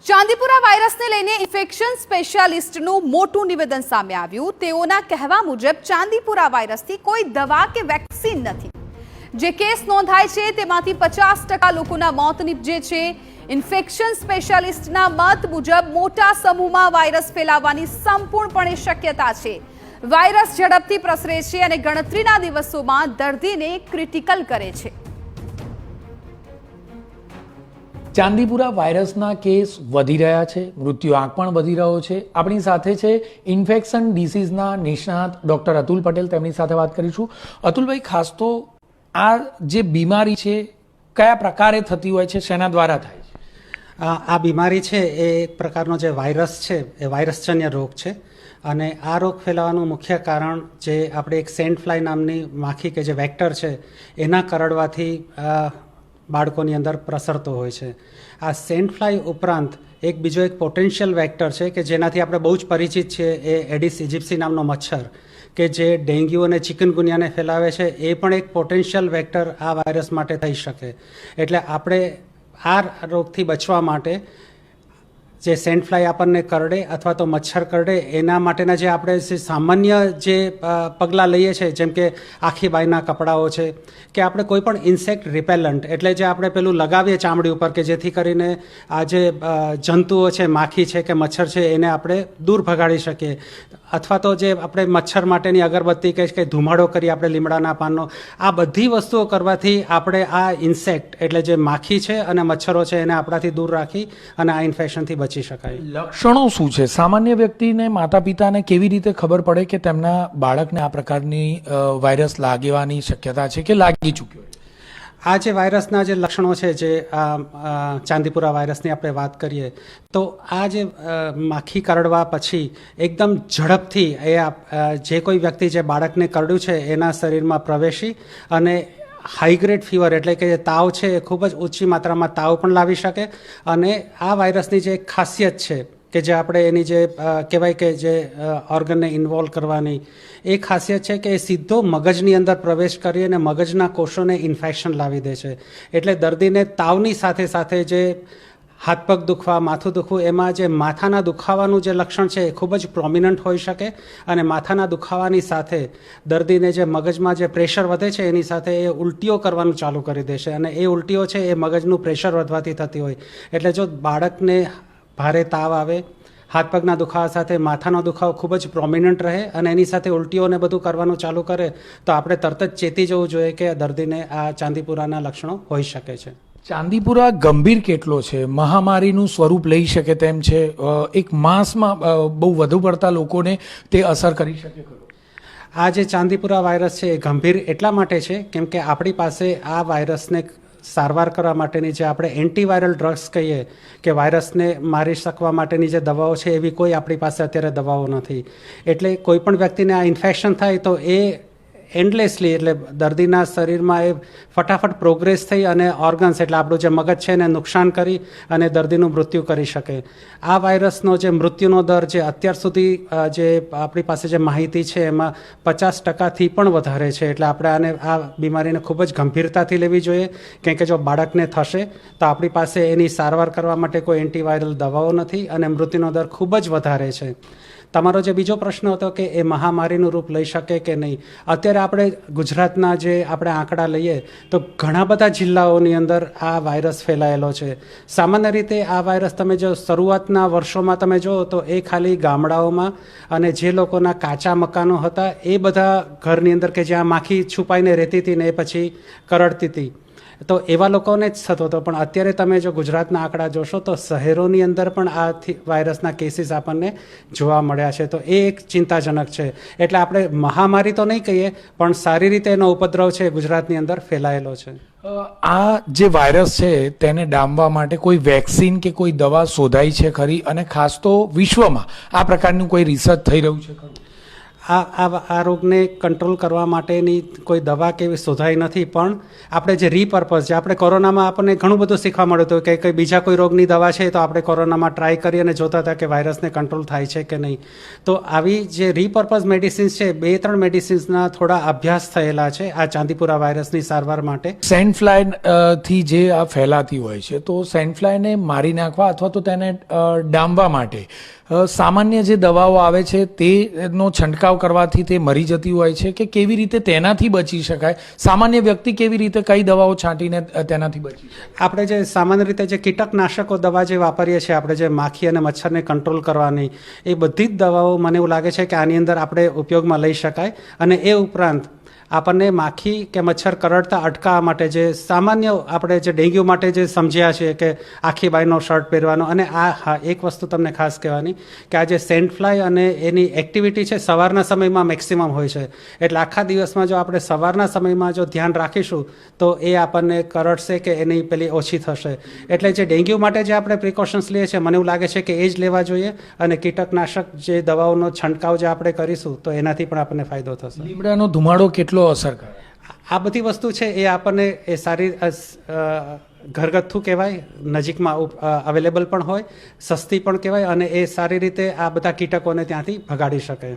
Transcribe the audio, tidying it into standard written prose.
ચાંદીપુરા વાયરસને લઈને ઇન્ફેક્શન સ્પેશિયાલિસ્ટનું મોટું નિવેદન સામે આવ્યું। તેઓના કહેવા મુજબ ચાંદીપુરા વાયરસથી કોઈ દવા કે વેક્સિન નથી। જે કેસ નોંધાય છે તેમાંથી 50% લોકોના મોત નીપજે છે। ઇન્ફેક્શન સ્પેશિયાલિસ્ટના મત મુજબ મોટા સમૂહમાં વાયરસ ફેલાવવાની સંપૂર્ણપણે શક્યતા છે। વાયરસ ઝડપથી પ્રસરે છે અને ગણતરીના દિવસોમાં દર્દીને ક્રિટિકલ કરે છે। ચાંદીપુરા વાયરસના કેસ વધી રહ્યા છે, મૃત્યુઆંક પણ વધી રહ્યો છે। આપણી સાથે છે ઇન્ફેક્શન ડિસીઝના નિષ્ણાત ડૉક્ટર અતુલ પટેલ, તેમની સાથે વાત કરીશું। અતુલભાઈ, ખાસ તો આ જે બીમારી છે કયા પ્રકારે થતી હોય છે, શેના દ્વારા થાય છે? આ બીમારી છે એ એક પ્રકારનો જે વાયરસ છે એ વાયરસજન્ય રોગ છે અને આ રોગ ફેલાવાનું મુખ્ય કારણ જે આપણે એક સેન્ટ ફ્લાય નામની માખી કે જે વેક્ટર છે એના કરડવાથી બાળકોની અંદર પ્રસરતો હોય છે। આ સેન્ટ ફ્લાય ઉપરાંત એક બીજો એક પોટેન્શિયલ વેક્ટર છે કે જેનાથી આપણે બહુ જ પરિચિત છીએ, એ એડિસ ઇજિપ્સી નામનો મચ્છર કે જે ડેન્ગ્યુ અને ચિકનગુનિયાને ફેલાવે છે, એ પણ એક પોટેન્શિયલ વેક્ટર આ વાયરસ માટે થઈ શકે। એટલે આપણે આ રોગથી બચવા માટે જે સેન્ટ ફ્લાય આપણને કરડે અથવા તો મચ્છર કરડે એના માટેના જે આપણે જે સામાન્ય જે પગલાં લઈએ છીએ, જેમ કે આખી બાયના કપડાઓ છે કે આપણે કોઈ પણ ઇન્સેક્ટ રિપેલન્ટ એટલે જે આપણે પેલું લગાવીએ ચામડી ઉપર કે જેથી કરીને આ જે જંતુઓ છે, માખી છે કે મચ્છર છે એને આપણે દૂર ભગાડી શકીએ, અથવા તો જે આપણે મચ્છર માટેની અગરબત્તી કે ધુમાડો કરીએ આપણે લીમડાના પાનનો, આ બધી વસ્તુઓ કરવાથી આપણે આ ઇન્સેક્ટ એટલે જે માખી છે અને મચ્છરો છે એને આપણાથી દૂર રાખી અને આ ઇન્ફેક્શનથી બચી શકાય। લક્ષણો શું છે? સામાન્ય વ્યક્તિને, માતા પિતાને કેવી રીતે ખબર પડે કે તેમના બાળકને આ પ્રકારની વાયરસ લાગવાની શક્યતા છે કે લાગી ચૂક્યો? આ જે વાયરસના જે લક્ષણો છે, જે ચાંદીપુરા વાયરસની આપણે વાત કરીએ તો આ જે માખી કરડવા પછી એકદમ ઝડપથી એ જે કોઈ વ્યક્તિ જે બાળકને કરડ્યું છે એના શરીરમાં પ્રવેશી અને હાઈગ્રેડ ફીવર એટલે કે જે તાવ છે એ ખૂબ જ ઓછી માત્રામાં તાવ પણ લાવી શકે। અને આ વાયરસની જે એક ખાસિયત છે કે જે આપણે એની જે કહેવાય કે જે ઓર્ગનને ઇન્વોલ્વ કરવાની એ ખાસિયત છે કે એ સીધો મગજની અંદર પ્રવેશ કરી અને મગજના કોષોને ઇન્ફેક્શન લાવી દે છે। એટલે દર્દીને તાવની સાથે સાથે જે હાથ પગ દુખવા, માથું દુખવું, એમાં જે માથાના દુખાવાનું જે લક્ષણ છે એ ખૂબ જ પ્રોમિનન્ટ હોઈ શકે અને માથાના દુખાવાની સાથે દર્દીને જે મગજમાં જે પ્રેશર વધે છે એની સાથે એ ઉલટીઓ કરવાનું ચાલુ કરી દેશે અને એ ઉલટીઓ છે એ મગજનું પ્રેશર વધવાથી થતી હોય। એટલે જો બાળકને ભારે તાવ આવે, હાથ પગના દુખાવા સાથે માથાનો દુખાવો ખૂબ જ પ્રોમિનન્ટ રહે અને એની સાથે ઉલટીઓને બધું કરવાનું ચાલુ કરે તો આપણે તરત જ ચેતી જવું જોઈએ કે દર્દીને આ ચાંદીપુરાના લક્ષણો હોઈ શકે છે। ચાંદીપુરા ગંભીર કેટલો છે? મહામારીનું સ્વરૂપ લઈ શકે તેમ છે? એક માસમાં બહુ વધુ પડતા લોકોને તે અસર કરી શકે ખરું? આ જે ચાંદીપુરા વાયરસ છે એ ગંભીર એટલા માટે છે કેમ કે આપણી પાસે આ વાયરસને સારવાર કરવા માટેની જે આપણે એન્ટીવાયરલ ડ્રગ્સ કહીએ કે વાયરસને મારી શકવા માટેની જે દવાઓ છે એવી કોઈ આપણી પાસે અત્યારે દવાઓ નથી। એટલે કોઈ પણ વ્યક્તિને આ ઇન્ફેક્શન થાય તો એ એન્ડલેસલી એટલે દર્દીના શરીરમાં એ ફટાફટ પ્રોગ્રેસ થઈ અને ઓર્ગન્સ એટલે આપણું જે મગજ છે એને નુકસાન કરી અને દર્દીનું મૃત્યુ કરી શકે। આ વાયરસનો જે મૃત્યુનો દર જે અત્યાર સુધી જે આપણી પાસે જે માહિતી છે એમાં 50%થી પણ વધારે છે। એટલે આપણે આને આ બીમારીને ખૂબ જ ગંભીરતાથી લેવી જોઈએ, કેમ કે જો બાળકને થશે તો આપણી પાસે એની સારવાર કરવા માટે કોઈ એન્ટીવાયરલ દવાઓ નથી અને મૃત્યુનો દર ખૂબ જ વધારે છે। તમારો જે બીજો પ્રશ્ન હતો કે એ મહામારીનું રૂપ લઈ શકે કે નહીં, અત્યારે આપણે ગુજરાતના જે આપણે આંકડા લઈએ તો ઘણા બધા જિલ્લાઓની અંદર આ વાયરસ ફેલાયેલો છે। સામાન્ય રીતે આ વાયરસ તમે જો શરૂઆતના વર્ષોમાં તમે જુઓ તો એ ખાલી ગામડાઓમાં અને જે લોકોના કાચા મકાનો હતા એ બધા ઘરની અંદર કે જ્યાં માખી છુપાઈને રહેતી હતી ને એ પછી કરડતી હતી તો એવા લોકોને જ થતો હતો, પણ અત્યારે તમે જો ગુજરાતના આંકડા જોશો તો શહેરોની અંદર પણ આ વાયરસના કેસીસ આપણને જોવા મળ્યા છે, તો એ એક ચિંતાજનક છે। એટલે આપણે મહામારી તો નહીં કહીએ પણ સારી રીતે એનો ઉપદ્રવ છે ગુજરાતની અંદર ફેલાયેલો છે। આ જે વાયરસ છે તેને ડામવા માટે કોઈ વેક્સિન કે કોઈ દવા શોધાઈ છે ખરી? અને ખાસ તો વિશ્વમાં આ પ્રકારનું કોઈ રિસર્ચ થઈ રહ્યું છે ખરું? આ રોગને કંટ્રોલ કરવા માટેની કોઈ દવા કે એવી શોધાઈ નથી, પણ આપણે જે રીપર્પઝ જે આપણે કોરોનામાં આપણને ઘણું બધું શીખવા મળ્યું હતું કે કંઈ બીજા કોઈ રોગની દવા છે તો આપણે કોરોનામાં ટ્રાય કરી અને જોતા હતા કે વાયરસને કંટ્રોલ થાય છે કે નહીં. તો આવી જે રીપર્પઝ મેડિસિન્સ છે, 2-3 મેડિસિન્સના થોડા અભ્યાસ થયેલા છે આ ચાંદીપુરા વાયરસની સારવાર માટે. સેન્ડ ફ્લાય થી જે આ ફેલાતી હોય છે, તો સેન્ડ ફ્લાયને મારી નાખવા અથવા તો તેને ડામવા માટે સામાન્ય જે દવાઓ આવે છે તેનો છંટકાવ કરવાથી તે મરી જતી હોય છે કે કેવી રીતે તેનાથી બચી શકાય? સામાન્ય વ્યક્તિ કેવી રીતે કઈ દવાઓ છાંટીને તેનાથી બચી શકે? આપણે જે સામાન્ય રીતે જે કીટકનાશકો દવા જે વાપરીએ છીએ, આપણે જે માખી અને મચ્છરને કંટ્રોલ કરવાની, એ બધી જ દવાઓ મને એવું લાગે છે કે આની અંદર આપણે ઉપયોગમાં લઈ શકાય. અને એ ઉપરાંત આપણને માખી કે મચ્છર કરડતા અટકાવવા માટે જે સામાન્ય આપણે જે ડેન્ગ્યુ માટે જે સમજ્યા છીએ કે આખી બાયનો શર્ટ પહેરવાનો, અને હા એક વસ્તુ તમને ખાસ કહેવાની કે આ જે સેન્ટ ફ્લાય અને એની એક્ટિવિટી છે સવારના સમયમાં મેક્સિમમ હોય છે, એટલે આખા દિવસમાં જો આપણે સવારના સમયમાં જો ધ્યાન રાખીશું તો એ આપણને કરડશે કે એની પેલી ઓછી થશે. એટલે જે ડેન્ગ્યુ માટે જે આપણે પ્રિકોશન્સ લઈએ છીએ, મને એવું લાગે છે કે એ જ લેવા જોઈએ, અને કીટકનાશક જે દવાઓનો છંટકાવ જે આપણે કરીશું તો એનાથી પણ આપણને ફાયદો થશે. લીમડાનો ધુમાડો કેટલો અસર કરે? આ બધી વસ્તુ છે એ આપણને એ સારી ઘરગથ્થુ કહેવાય, નજીકમાં અવેલેબલ પણ હોય, સસ્તી પણ કહેવાય, અને એ સારી રીતે આ બધા કીટકોને ત્યાંથી ભગાડી શકે.